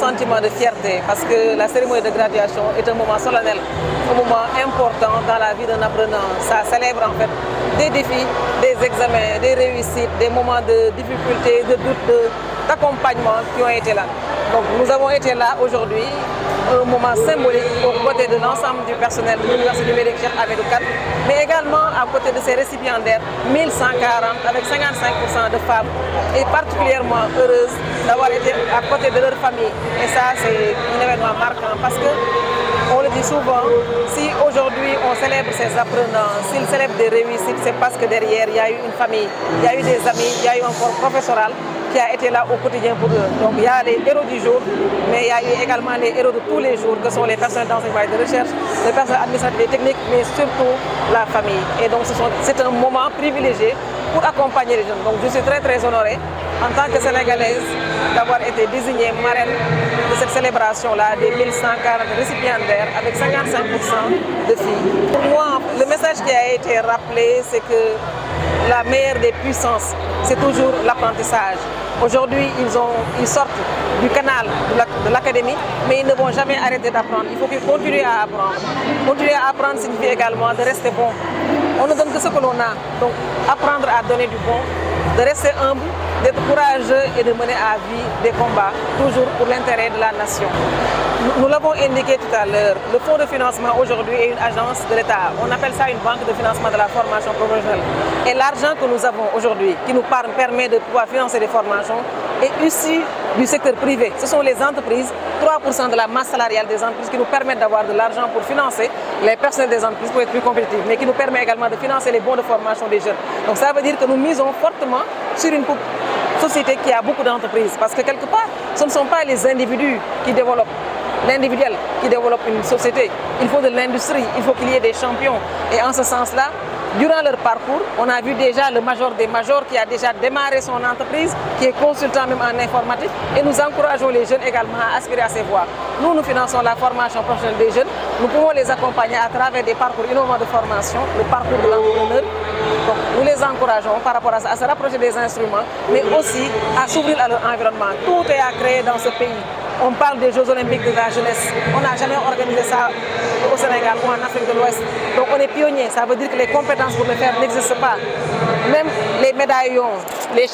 sentiment de fierté parce que la cérémonie de graduation est un moment solennel, un moment important dans la vie d'un apprenant. Ça célèbre en fait des défis, des examens, des réussites, des moments de difficulté, de doute, d'accompagnement qui ont été là. Donc nous avons été là aujourd'hui, un moment symbolique aux côtés de l'ensemble du personnel de l'Université numérique Cheikh Hamidou Kane, mais également à côté de ses récipiendaires, 1140 avec 55% de femmes, et particulièrement heureuses d'avoir été à côté de leur famille. Et ça, c'est un événement marquant parce que, on le dit souvent, si aujourd'hui on célèbre ces apprenants, s'ils célèbrent des réussites, c'est parce que derrière il y a eu une famille, il y a eu des amis, il y a eu un corps professoral qui a été là au quotidien pour eux. Donc il y a les héros du jour, mais il y a eu également les héros de tous les jours, que sont les personnes d'enseignement et de recherche, les personnes administratives et techniques, mais surtout la famille. Et donc c'est un moment privilégié pour accompagner les jeunes. Donc je suis très honorée en tant que Sénégalaise d'avoir été désignée marraine de cette célébration-là des 1140 récipiendaires avec 55% de filles. Pour moi, le message qui a été rappelé, c'est que la meilleure des puissances, c'est toujours l'apprentissage. Aujourd'hui, ils sortent du canal de l'académie, mais ils ne vont jamais arrêter d'apprendre. Il faut qu'ils continuent à apprendre. Continuer à apprendre signifie également de rester bon. On ne donne que ce que l'on a. Donc, apprendre à donner du bon, de rester humble, d'être courageux et de mener à vie des combats, toujours pour l'intérêt de la nation. Nous l'avons indiqué tout à l'heure, le fonds de financement aujourd'hui est une agence de l'État. On appelle ça une banque de financement de la formation professionnelle. Et l'argent que nous avons aujourd'hui, qui nous permet de pouvoir financer des formations, est issu du secteur privé. Ce sont les entreprises, 3% de la masse salariale des entreprises qui nous permettent d'avoir de l'argent pour financer les personnels des entreprises pour être plus compétitifs, mais qui nous permet également de financer les bons de formation des jeunes. Donc ça veut dire que nous misons fortement sur une société qui a beaucoup d'entreprises. Parce que quelque part, ce ne sont pas les individus qui développent, l'individuel qui développe une société. Il faut de l'industrie, il faut qu'il y ait des champions. Et en ce sens-là, durant leur parcours, on a vu déjà le major des majors qui a déjà démarré son entreprise, qui est consultant même en informatique. Et nous encourageons les jeunes également à aspirer à ces voies. Nous finançons la formation professionnelle des jeunes. Nous pouvons les accompagner à travers des parcours innovants de formation, le parcours de l'entrepreneur. Donc nous les encourageons par rapport à ça, à se rapprocher des instruments, mais aussi à s'ouvrir à leur environnement. Tout est à créer dans ce pays. On parle des Jeux Olympiques de la jeunesse. On n'a jamais organisé ça au Sénégal ou en Afrique de l'Ouest. Donc on est pionnier. Ça veut dire que les compétences pour le faire n'existent pas. Même les médaillons, les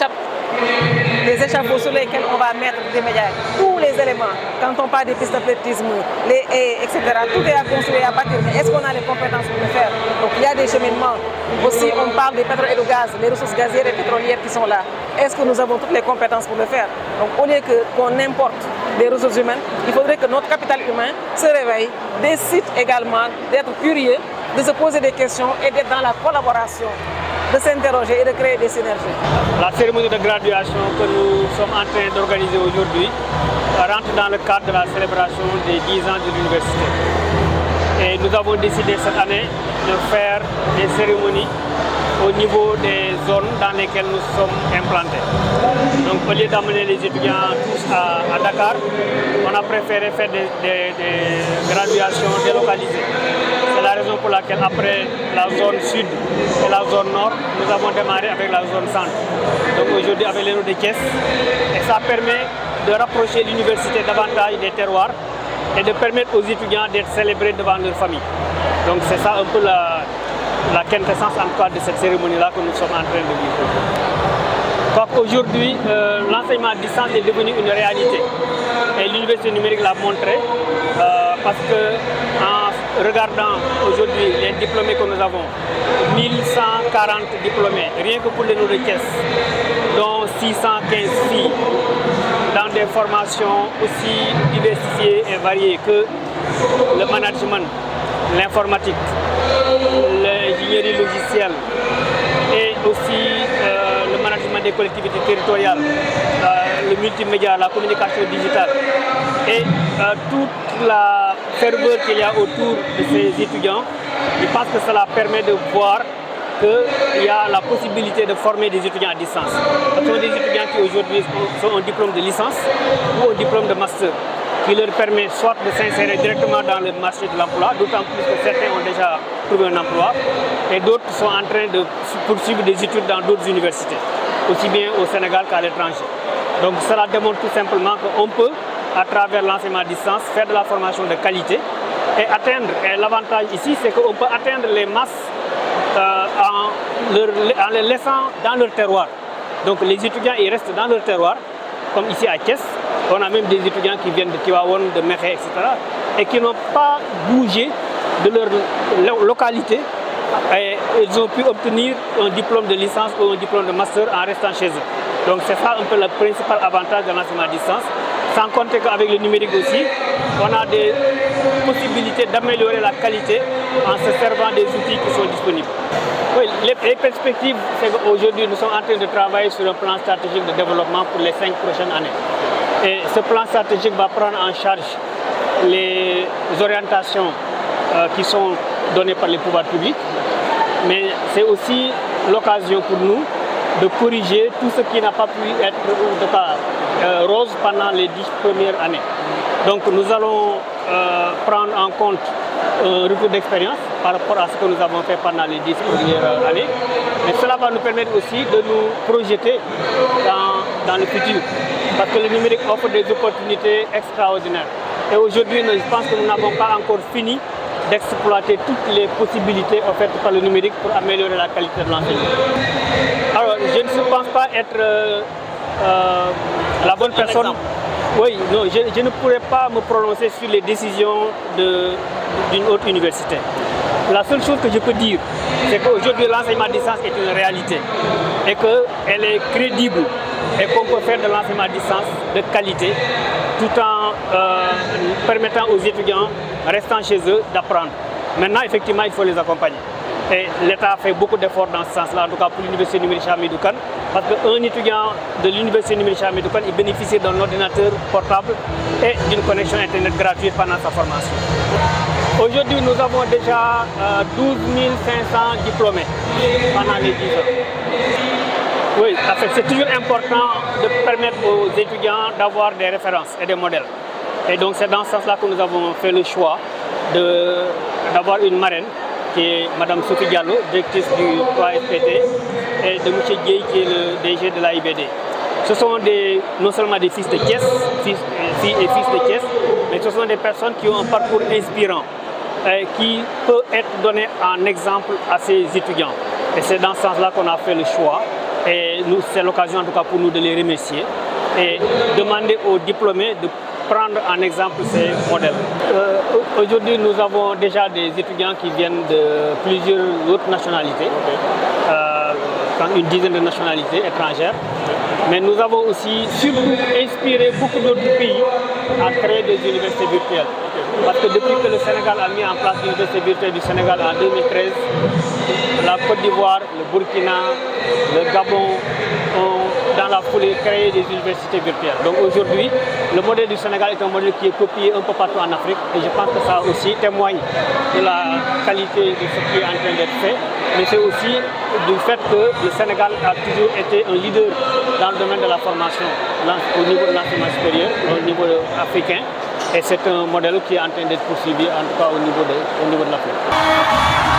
échafauds sur lesquels on va mettre des médailles, tous les éléments, quand on parle des pistes d'athlétisme, les haies, etc., tout est à construire à partir. Mais est-ce qu'on a les compétences pour le faire? Donc il y a des cheminements. Aussi, on parle des pétrole et du gaz, les ressources gazières et pétrolières qui sont là. Est-ce que nous avons toutes les compétences pour le faire? Donc au lieu qu'on importe des ressources humaines, il faudrait que notre capital humain se réveille, décide également d'être curieux, de se poser des questions et d'être dans la collaboration, de s'interroger et de créer des synergies. La cérémonie de graduation que nous sommes en train d'organiser aujourd'hui rentre dans le cadre de la célébration des 10 ans de l'université. Et nous avons décidé cette année de faire des cérémonies au niveau des zones dans lesquelles nous sommes implantés. Donc au lieu d'amener les étudiants tous à Dakar, on a préféré faire des graduations délocalisées. C'est la raison pour laquelle après la zone sud et la zone nord, nous avons démarré avec la zone centre. Donc aujourd'hui avec les de Thiès, et ça permet de rapprocher l'université davantage des terroirs et de permettre aux étudiants d'être célébrés devant leur famille. Donc c'est ça un peu la quintessence en tout cas de cette cérémonie-là que nous sommes en train de vivre. Aujourd'hui, l'enseignement à distance est devenu une réalité. Et l'université numérique l'a montré parce que en regardant aujourd'hui les diplômés que nous avons, 1140 diplômés, rien que pour les de Thiès, dont 615 filles, dans des formations aussi diversifiées et variées que le management, l'informatique, l'ingénierie logicielle et aussi le management des collectivités territoriales, le multimédia, la communication digitale et toute la ferveur qu'il y a autour de ces étudiants. Je pense que cela permet de voir qu'il y a la possibilité de former des étudiants à distance. Ce sont des étudiants qui aujourd'hui ont un diplôme de licence ou un diplôme de master, qui leur permet soit de s'insérer directement dans le marché de l'emploi, d'autant plus que certains ont déjà trouvé un emploi, et d'autres sont en train de poursuivre des études dans d'autres universités, aussi bien au Sénégal qu'à l'étranger. Donc cela démontre tout simplement qu'on peut à travers l'enseignement à distance, faire de la formation de qualité et atteindre. Et l'avantage ici, c'est qu'on peut atteindre les masses en les laissant dans leur terroir. Donc les étudiants, ils restent dans leur terroir, comme ici à Thiès. On a même des étudiants qui viennent de Tivaouane, de Mékhé, etc. et qui n'ont pas bougé de leur localité. Et ils ont pu obtenir un diplôme de licence ou un diplôme de master en restant chez eux. Donc c'est ça un peu le principal avantage de l'enseignement à distance. Sans compter qu'avec le numérique aussi, on a des possibilités d'améliorer la qualité en se servant des outils qui sont disponibles. Oui, les perspectives, c'est qu'aujourd'hui nous sommes en train de travailler sur un plan stratégique de développement pour les 5 prochaines années. Et ce plan stratégique va prendre en charge les orientations qui sont données par les pouvoirs publics, mais c'est aussi l'occasion pour nous de corriger tout ce qui n'a pas pu être de cas, rose pendant les 10 premières années. Donc nous allons prendre en compte un retour d'expérience par rapport à ce que nous avons fait pendant les 10 premières années. Mais cela va nous permettre aussi de nous projeter dans le futur. Parce que le numérique offre des opportunités extraordinaires. Et aujourd'hui, je pense que nous n'avons pas encore fini d'exploiter toutes les possibilités offertes par le numérique pour améliorer la qualité de l'enseignement. Alors, je ne pense pas être la bonne personne. Oui, non, je ne pourrais pas me prononcer sur les décisions d'une autre université. La seule chose que je peux dire, c'est qu'aujourd'hui l'enseignement à distance est une réalité et qu'elle est crédible et qu'on peut faire de l'enseignement à distance de qualité tout en permettant aux étudiants restant chez eux d'apprendre. Maintenant, effectivement, il faut les accompagner. Et l'État a fait beaucoup d'efforts dans ce sens-là, en tout cas pour l'Université numérique Cheikh Hamidou Kane, parce qu'un étudiant de l'Université numérique Cheikh Hamidou Kane, il bénéficie d'un ordinateur portable et d'une connexion Internet gratuite pendant sa formation. Aujourd'hui, nous avons déjà 12 500 diplômés pendant les 10 ans. Oui, c'est toujours important de permettre aux étudiants d'avoir des références et des modèles. Et donc c'est dans ce sens-là que nous avons fait le choix d'avoir une marraine qui est Mme Sophie Diallo, directrice du 3FPT, et de M. Gueye qui est le DG de l'AIBD. Ce sont non seulement des fils de Thiès, filles et fils de Thiès, mais ce sont des personnes qui ont un parcours inspirant, qui peut être donné en exemple à ces étudiants. Et c'est dans ce sens-là qu'on a fait le choix. Et c'est l'occasion en tout cas pour nous de les remercier et demander aux diplômés de prendre en exemple ces modèles. Aujourd'hui, nous avons déjà des étudiants qui viennent de plusieurs autres nationalités, une dizaine de nationalités étrangères. Mais nous avons aussi surtout inspiré beaucoup d'autres pays à créer des universités virtuelles. Parce que depuis que le Sénégal a mis en place l'université virtuelle du Sénégal en 2013, la Côte d'Ivoire, le Burkina, le Gabon ont dans la foulée créé des universités virtuelles. Donc aujourd'hui, le modèle du Sénégal est un modèle qui est copié un peu partout en Afrique et je pense que ça aussi témoigne de la qualité de ce qui est en train d'être fait, mais c'est aussi du fait que le Sénégal a toujours été un leader dans le domaine de la formation au niveau de l'enseignement supérieur, au niveau africain, et c'est un modèle qui est en train d'être poursuivi en tout cas au niveau de l'Afrique.